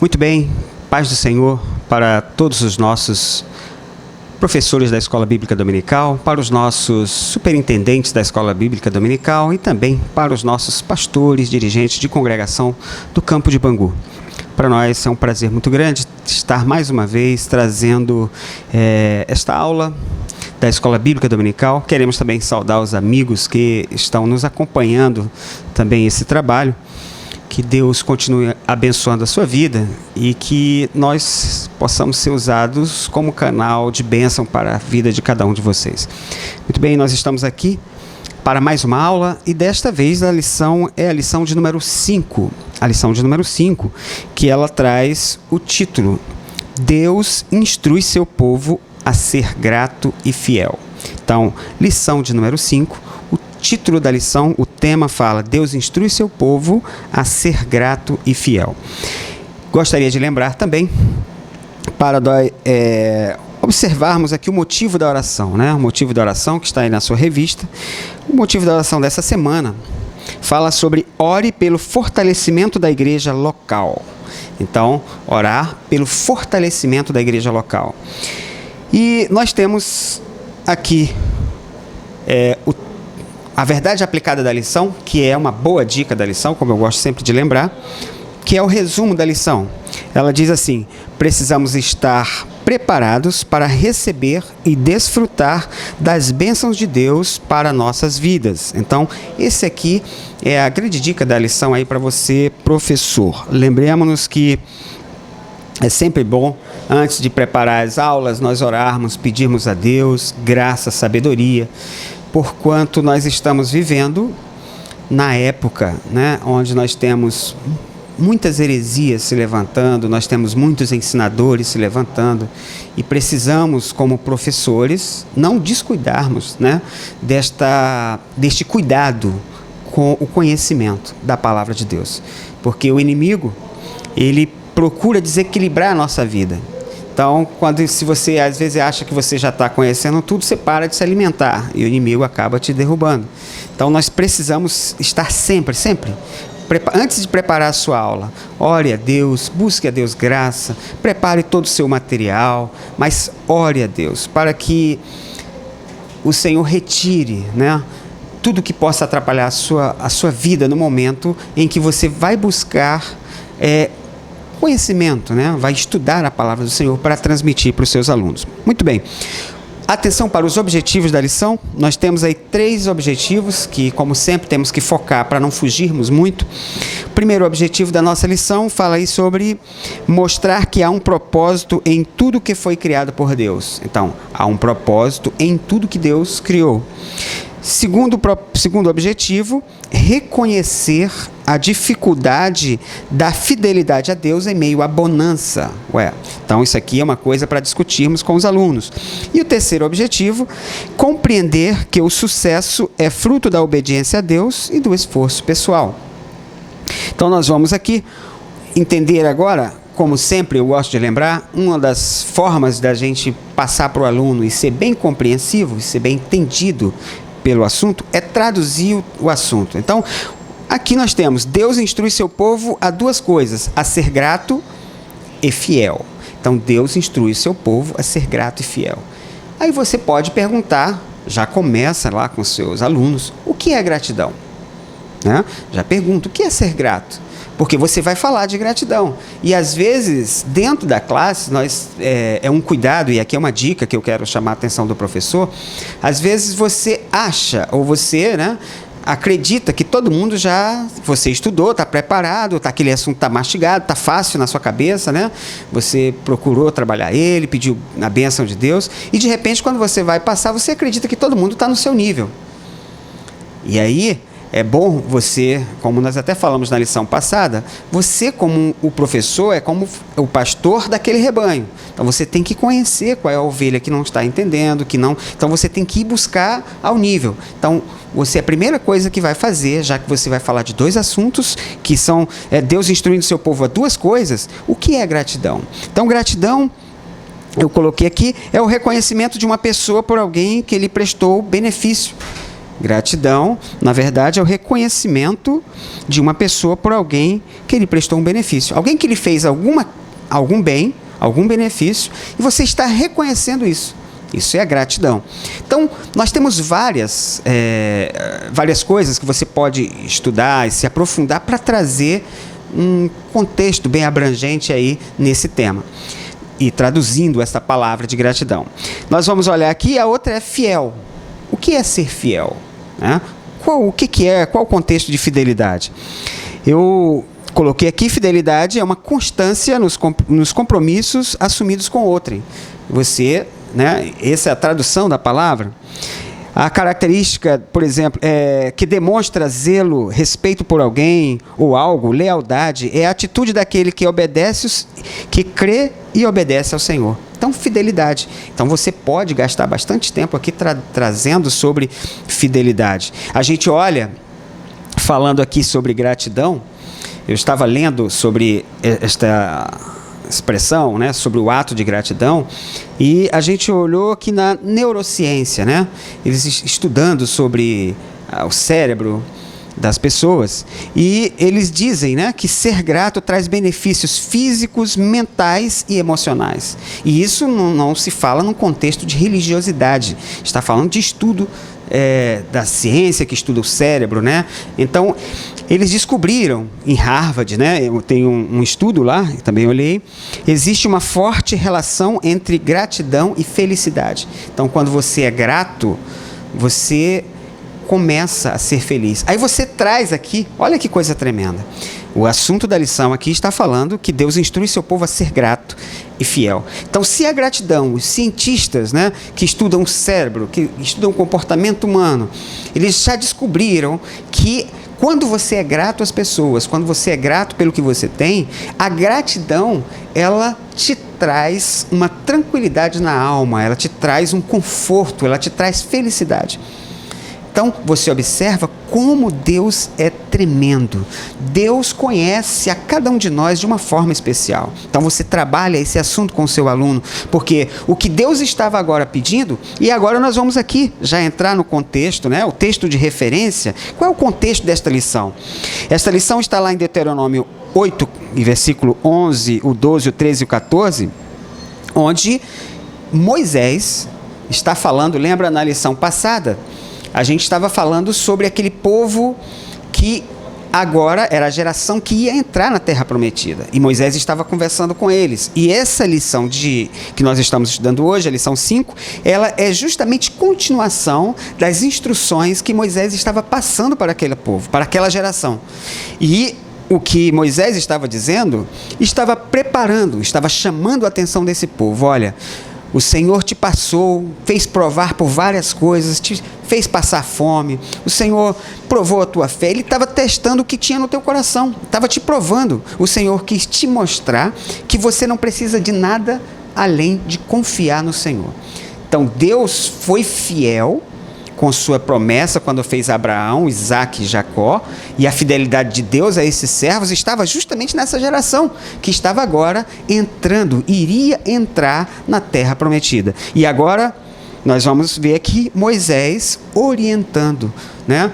Muito bem, paz do Senhor para todos os nossos professores da Escola Bíblica Dominical, para os nossos superintendentes da Escola Bíblica Dominical e também para os nossos pastores, dirigentes de congregação do Campo de Bangu. Para nós é um prazer muito grande estar mais uma vez trazendo esta aula da Escola Bíblica Dominical. Queremos também saudar os amigos que estão nos acompanhando também esse trabalho. Que Deus continue abençoando a sua vida e que nós possamos ser usados como canal de bênção para a vida de cada um de vocês. Muito bem, nós estamos aqui para mais uma aula e desta vez a lição é a lição de número 5. A lição de número 5, que ela traz o título: Deus instrui seu povo a ser grato e fiel. Então, lição de número 5. Título da lição, o tema fala: Deus instrui seu povo a ser grato e fiel. Gostaria de lembrar também, para observarmos aqui o motivo da oração, né? O motivo da oração que está aí na sua revista. O motivo da oração dessa semana fala sobre ore pelo fortalecimento da igreja local. Então, orar pelo fortalecimento da igreja local. E nós temos aqui a verdade aplicada da lição, que é uma boa dica da lição, como eu gosto sempre de lembrar, que é o resumo da lição. Ela diz assim: precisamos estar preparados para receber e desfrutar das bênçãos de Deus para nossas vidas. Então, esse aqui é a grande dica da lição aí para você, professor. Lembremos-nos que é sempre bom, antes de preparar as aulas, nós orarmos, pedirmos a Deus graça, sabedoria, porquanto nós estamos vivendo na época, né, onde nós temos muitas heresias se levantando, nós temos muitos ensinadores se levantando e precisamos, como professores, não descuidarmos, né, deste cuidado com o conhecimento da palavra de Deus, porque o inimigo, ele procura desequilibrar a nossa vida. Então, se você às vezes acha que você já está conhecendo tudo, você para de se alimentar e o inimigo acaba te derrubando. Então, nós precisamos estar sempre, antes de preparar a sua aula, ore a Deus, busque a Deus graça, prepare todo o seu material, mas ore a Deus para que o Senhor retire, né, tudo que possa atrapalhar a sua vida no momento em que você vai buscar conhecimento, né? Vai estudar a palavra do Senhor para transmitir para os seus alunos. Muito bem. Atenção para os objetivos da lição. Nós temos aí 3 objetivos que, como sempre, temos que focar para não fugirmos muito. O primeiro objetivo da nossa lição fala aí sobre mostrar que há um propósito em tudo que foi criado por Deus. Então, há um propósito em tudo que Deus criou. Segundo objetivo, reconhecer a dificuldade da fidelidade a Deus em meio à bonança. Então isso aqui é uma coisa para discutirmos com os alunos. E o terceiro objetivo, compreender que o sucesso é fruto da obediência a Deus e do esforço pessoal. Então nós vamos aqui entender agora, como sempre eu gosto de lembrar, uma das formas da gente passar para o aluno e ser bem compreensivo, e ser bem entendido pelo assunto, é traduzir o assunto. Então, aqui nós temos: Deus instrui seu povo a 2 coisas, a ser grato e fiel. Então, Deus instrui o seu povo a ser grato e fiel. Aí você pode perguntar, já começa lá com seus alunos, o que é gratidão? Né? Já pergunta, o que é ser grato? Porque você vai falar de gratidão. E às vezes, dentro da classe, é um cuidado, e aqui é uma dica que eu quero chamar a atenção do professor, às vezes você acha, ou você, né, acredita que todo mundo você estudou, está preparado, aquele assunto está mastigado, está fácil na sua cabeça, né? Você procurou trabalhar ele, pediu a bênção de Deus, e de repente, quando você vai passar, você acredita que todo mundo está no seu nível. E aí é bom você, como nós até falamos na lição passada, você como o professor é como o pastor daquele rebanho. Então você tem que conhecer qual é a ovelha que não está entendendo, que não. Então você tem que ir buscar ao nível. Então a primeira coisa que vai fazer, já que você vai falar de 2 assuntos, que são Deus instruindo seu povo a 2 coisas, o que é gratidão? Então gratidão, eu coloquei aqui, é o reconhecimento de uma pessoa por alguém que lhe prestou benefício. Gratidão, na verdade, é o reconhecimento de uma pessoa por alguém que lhe prestou um benefício. Alguém que lhe fez algum bem, algum benefício, e você está reconhecendo isso. Isso é a gratidão. Então, nós temos várias coisas que você pode estudar e se aprofundar para trazer um contexto bem abrangente aí nesse tema. E traduzindo essa palavra de gratidão. Nós vamos olhar aqui, a outra é fiel. O que é ser fiel? Né? Qual o contexto de fidelidade? Eu coloquei aqui, fidelidade é uma constância nos compromissos assumidos com outrem. Você, né, essa é a tradução da palavra. A característica, por exemplo, que demonstra zelo, respeito por alguém ou algo, lealdade, é a atitude daquele que obedece, que crê e obedece ao Senhor. Então, fidelidade. Então, você pode gastar bastante tempo aqui trazendo sobre fidelidade. A gente olha, falando aqui sobre gratidão, eu estava lendo sobre esta expressão, né, sobre o ato de gratidão, e a gente olhou aqui na neurociência, né, eles estudando sobre o cérebro das pessoas, e eles dizem, né, que ser grato traz benefícios físicos, mentais e emocionais. E isso não se fala num contexto de religiosidade, está falando de estudo da ciência que estuda o cérebro, né? Então, eles descobriram em Harvard, né? Tem um estudo lá, também olhei, existe uma forte relação entre gratidão e felicidade. Então, quando você é grato, você começa a ser feliz. Aí você traz aqui, olha que coisa tremenda. O assunto da lição aqui está falando que Deus instrui seu povo a ser grato e fiel. Então, se a gratidão, os cientistas, né, que estudam o cérebro, que estudam o comportamento humano, eles já descobriram que quando você é grato às pessoas, quando você é grato pelo que você tem, a gratidão, ela te traz uma tranquilidade na alma, ela te traz um conforto, ela te traz felicidade. Então, você observa como Deus é tremendo. Deus conhece a cada um de nós de uma forma especial. Então, você trabalha esse assunto com o seu aluno, porque o que Deus estava agora pedindo, e agora nós vamos aqui já entrar no contexto, né? O texto de referência. Qual é o contexto desta lição? Esta lição está lá em Deuteronômio 8, versículo 11, o 12, o 13 e o 14, onde Moisés está falando, lembra na lição passada? A gente estava falando sobre aquele povo que agora era a geração que ia entrar na Terra Prometida. E Moisés estava conversando com eles. E essa lição que nós estamos estudando hoje, a lição 5, ela é justamente continuação das instruções que Moisés estava passando para aquele povo, para aquela geração. E o que Moisés estava dizendo, estava preparando, estava chamando a atenção desse povo. Olha, o Senhor te passou, fez provar por várias coisas, te fez passar fome. O Senhor provou a tua fé. Ele estava testando o que tinha no teu coração. Estava te provando. O Senhor quis te mostrar que você não precisa de nada além de confiar no Senhor. Então, Deus foi fiel com sua promessa quando fez Abraão, Isaque e Jacó, e a fidelidade de Deus a esses servos estava justamente nessa geração, que estava agora iria entrar na Terra Prometida. E agora nós vamos ver aqui Moisés orientando, né,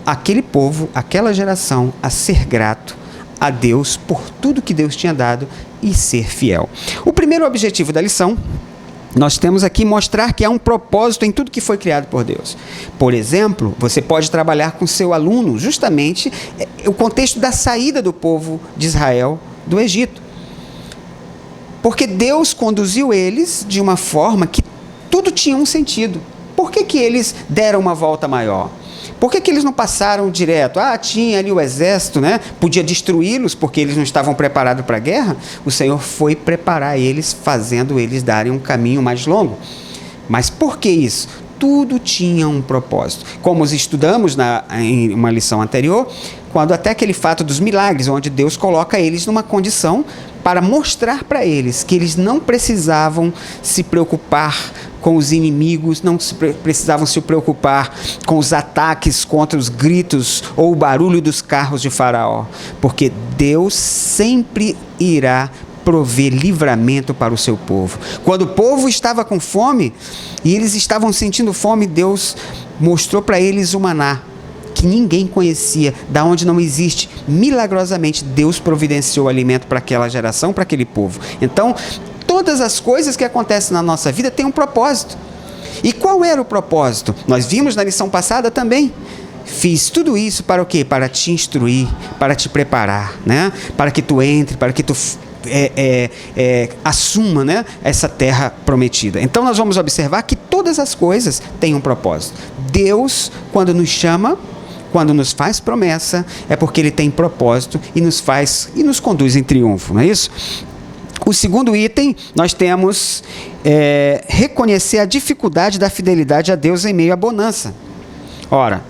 aquele povo, aquela geração, a ser grato a Deus por tudo que Deus tinha dado e ser fiel. O primeiro objetivo da lição, nós temos aqui mostrar que há um propósito em tudo que foi criado por Deus. Por exemplo, você pode trabalhar com seu aluno justamente o contexto da saída do povo de Israel do Egito. Porque Deus conduziu eles de uma forma que tudo tinha um sentido. Por que eles deram uma volta maior? Por que eles não passaram direto? Tinha ali o exército, né? Podia destruí-los porque eles não estavam preparados para a guerra. O Senhor foi preparar eles, fazendo eles darem um caminho mais longo. Mas por que isso? Tudo tinha um propósito. Como estudamos em uma lição anterior, quando até aquele fato dos milagres, onde Deus coloca eles numa condição para mostrar para eles que eles não precisavam se preocupar com os inimigos, não precisavam se preocupar com os ataques contra os gritos ou o barulho dos carros de Faraó, porque Deus sempre irá prover livramento para o seu povo. Quando o povo estava com fome e eles estavam sentindo fome, Deus mostrou para eles o maná, que ninguém conhecia, da onde não existe. Milagrosamente, Deus providenciou alimento para aquela geração, para aquele povo. Então, todas as coisas que acontecem na nossa vida têm um propósito. E qual era o propósito? Nós vimos na lição passada também. Fiz tudo isso para o quê? Para te instruir, para te preparar, né? Para que tu entre, para que tu assuma, né, essa terra prometida. Então nós vamos observar que todas as coisas têm um propósito. Deus, quando nos chama, quando nos faz promessa, é porque Ele tem propósito e nos conduz em triunfo, não é isso? O segundo item, nós temos reconhecer a dificuldade da fidelidade a Deus em meio à bonança. Ora,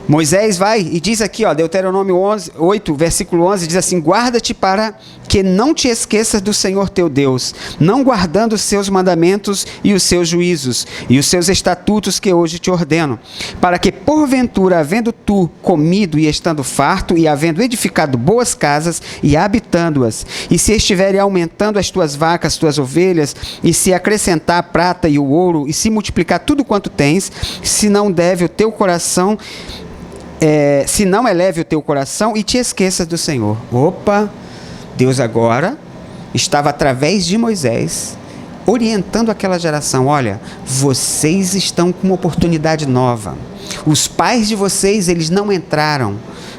Moisés vai e diz aqui, Deuteronômio 8, versículo 11, diz assim: guarda-te para que não te esqueças do Senhor teu Deus, não guardando os seus mandamentos e os seus juízos e os seus estatutos que hoje te ordeno, para que porventura, havendo tu comido e estando farto, e havendo edificado boas casas e habitando-as, e se estiverem aumentando as tuas vacas, tuas ovelhas, e se acrescentar a prata e o ouro, e se multiplicar tudo quanto tens, se não eleve o teu coração e te esqueças do Senhor. Opa! Deus agora estava, através de Moisés, orientando aquela geração: olha, vocês estão com uma oportunidade nova. Os pais de vocês, eles não entraram.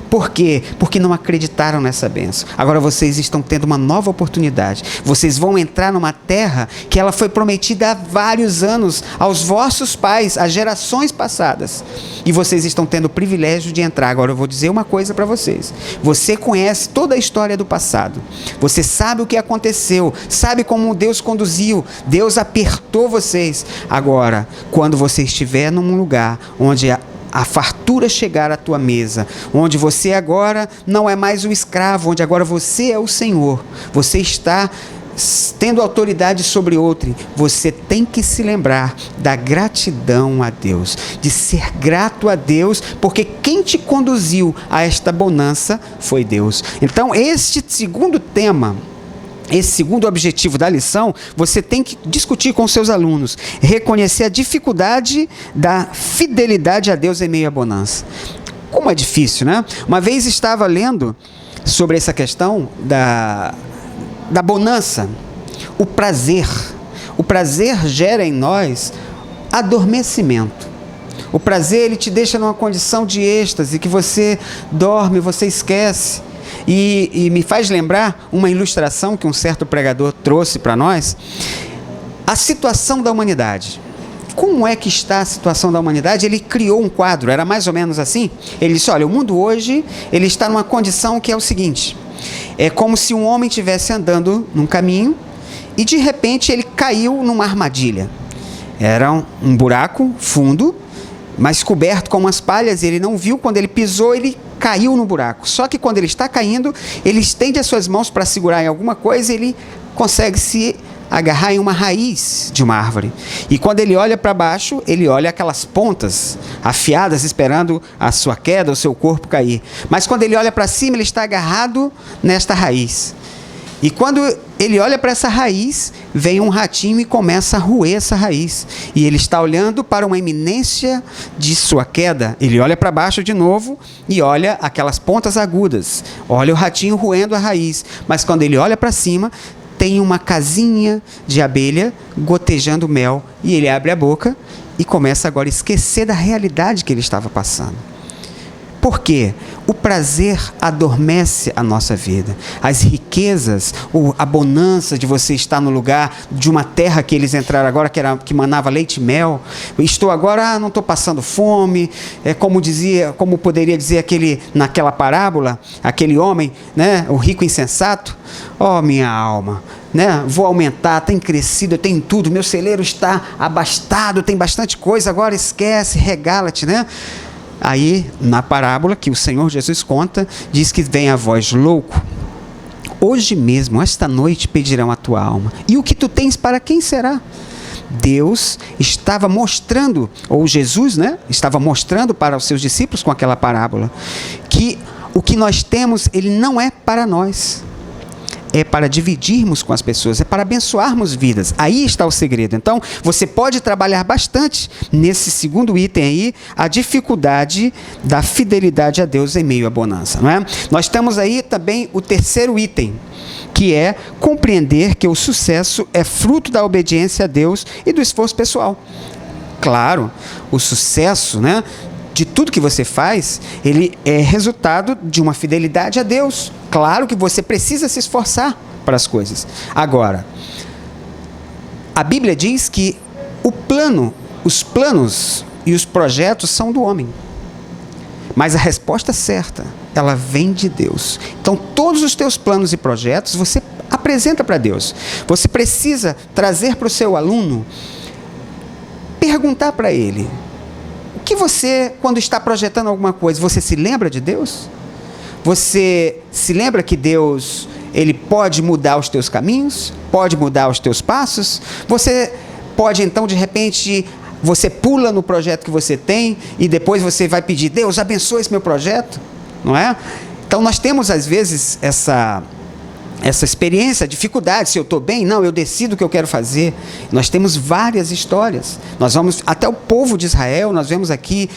Por quê? Porque não acreditaram nessa bênção. Agora vocês estão tendo uma nova oportunidade. Vocês vão entrar numa terra que ela foi prometida há vários anos aos vossos pais, às gerações passadas. E vocês estão tendo o privilégio de entrar. Agora eu vou dizer uma coisa para vocês. Você conhece toda a história do passado. Você sabe o que aconteceu. Sabe como Deus conduziu. Deus apertou vocês. Agora, quando você estiver num lugar onde a fartura chegar à tua mesa, onde você agora não é mais um escravo, onde agora você é o Senhor, você está tendo autoridade sobre outro, você tem que se lembrar da gratidão a Deus, de ser grato a Deus, porque quem te conduziu a esta bonança foi Deus. Então, este segundo tema, esse segundo objetivo da lição, você tem que discutir com seus alunos, reconhecer a dificuldade da fidelidade a Deus em meio à bonança. Como é difícil, né? Uma vez estava lendo sobre essa questão da bonança, o prazer. O prazer gera em nós adormecimento. O prazer, ele te deixa numa condição de êxtase, que você dorme, você esquece. E me faz lembrar uma ilustração que um certo pregador trouxe para nós, a situação da humanidade. Como é que está a situação da humanidade? Ele criou um quadro, era mais ou menos assim. Ele disse: olha, o mundo hoje, ele está numa condição que é o seguinte: é como se um homem estivesse andando num caminho e de repente ele caiu numa armadilha. Era um buraco fundo, mas coberto com umas palhas, e ele não viu. Quando ele pisou, ele caiu no buraco. Só que quando ele está caindo, ele estende as suas mãos para segurar em alguma coisa, e ele consegue se agarrar em uma raiz de uma árvore. E quando ele olha para baixo, ele olha aquelas pontas afiadas, esperando a sua queda, o seu corpo cair. Mas quando ele olha para cima, ele está agarrado nesta raiz. E quando ele olha para essa raiz, vem um ratinho e começa a roer essa raiz. E ele está olhando para uma iminência de sua queda. Ele olha para baixo de novo e olha aquelas pontas agudas. Olha o ratinho roendo a raiz. Mas quando ele olha para cima, tem uma casinha de abelha gotejando mel. E ele abre a boca e começa agora a esquecer da realidade que ele estava passando. Por quê? O prazer adormece a nossa vida. As riquezas, a bonança de você estar no lugar de uma terra que eles entraram agora, que manava leite e mel. Estou agora, não estou passando fome. É como poderia dizer naquela parábola, aquele homem, né, o rico insensato. Oh, minha alma, né? Vou aumentar, tem crescido, eu tenho tudo, meu celeiro está abastado, tem bastante coisa, agora esquece, regala-te, né? Aí, na parábola que o Senhor Jesus conta, diz que vem a voz: louco, hoje mesmo, esta noite, pedirão a tua alma. E o que tu tens, para quem será? Deus estava mostrando, ou Jesus, né, estava mostrando para os seus discípulos com aquela parábola, que o que nós temos, ele não é para nós. é para dividirmos com as pessoas, é para abençoarmos vidas. Aí está o segredo. Então, você pode trabalhar bastante nesse segundo item aí, a dificuldade da fidelidade a Deus em meio à bonança, não é? Nós temos aí também o terceiro item, que é compreender que o sucesso é fruto da obediência a Deus e do esforço pessoal. Claro, o sucesso, né, de tudo que você faz, ele é resultado de uma fidelidade a Deus. Claro que você precisa se esforçar para as coisas. Agora, a Bíblia diz que os planos e os projetos são do homem. Mas a resposta certa, ela vem de Deus. Então, todos os teus planos e projetos, você apresenta para Deus. Você precisa trazer para o seu aluno, perguntar para ele, o que você, quando está projetando alguma coisa, você se lembra de Deus? Você se lembra que Deus, ele pode mudar os teus caminhos? Pode mudar os teus passos? Você pode, então, de repente, você pula no projeto que você tem e depois você vai pedir, Deus, abençoe esse meu projeto, não é? Então, nós temos, às vezes, essa experiência, dificuldade, se eu estou bem, não, eu decido o que eu quero fazer. Nós temos várias histórias. Nós vamos, até o povo de Israel, nós vemos aqui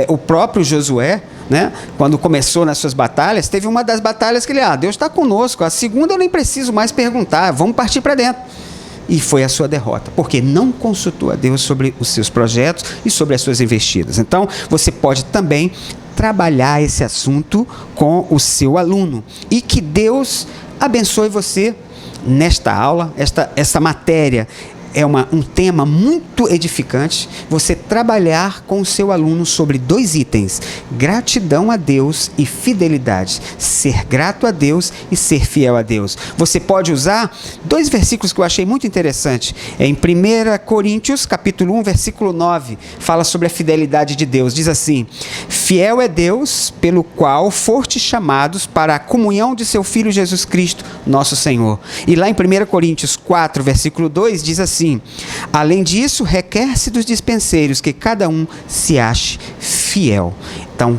o próprio Josué, né? Quando começou nas suas batalhas, teve uma das batalhas que ele, Deus está conosco, a segunda eu nem preciso mais perguntar, vamos partir para dentro. E foi a sua derrota, porque não consultou a Deus sobre os seus projetos e sobre as suas investidas. Então, você pode também trabalhar esse assunto com o seu aluno. E que Deus abençoe você nesta aula. Essa matéria é um tema muito edificante. Você trabalhar com o seu aluno sobre 2 itens: gratidão a Deus e fidelidade. Ser grato a Deus e ser fiel a Deus. Você pode usar 2 versículos que eu achei muito interessante. Em 1 Coríntios, capítulo 1, versículo 9, fala sobre a fidelidade de Deus. Diz assim: fiel é Deus, pelo qual fostes chamados para a comunhão de seu Filho Jesus Cristo, nosso Senhor. E lá em 1 Coríntios 4, versículo 2, diz assim: além disso, requer-se dos dispenseiros que cada um se ache fiel. Então,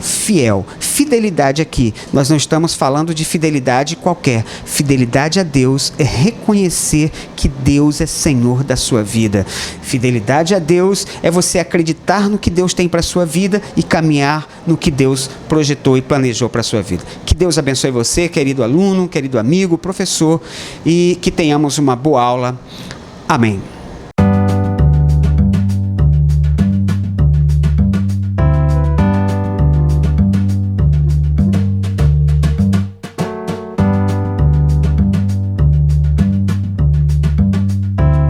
fidelidade aqui, nós não estamos falando de fidelidade qualquer. Fidelidade a Deus é reconhecer que Deus é Senhor da sua vida. Fidelidade a Deus é você acreditar no que Deus tem para a sua vida e caminhar no que Deus projetou e planejou para a sua vida. Que Deus abençoe você, querido aluno, querido amigo, professor, e que tenhamos uma boa aula. Amém.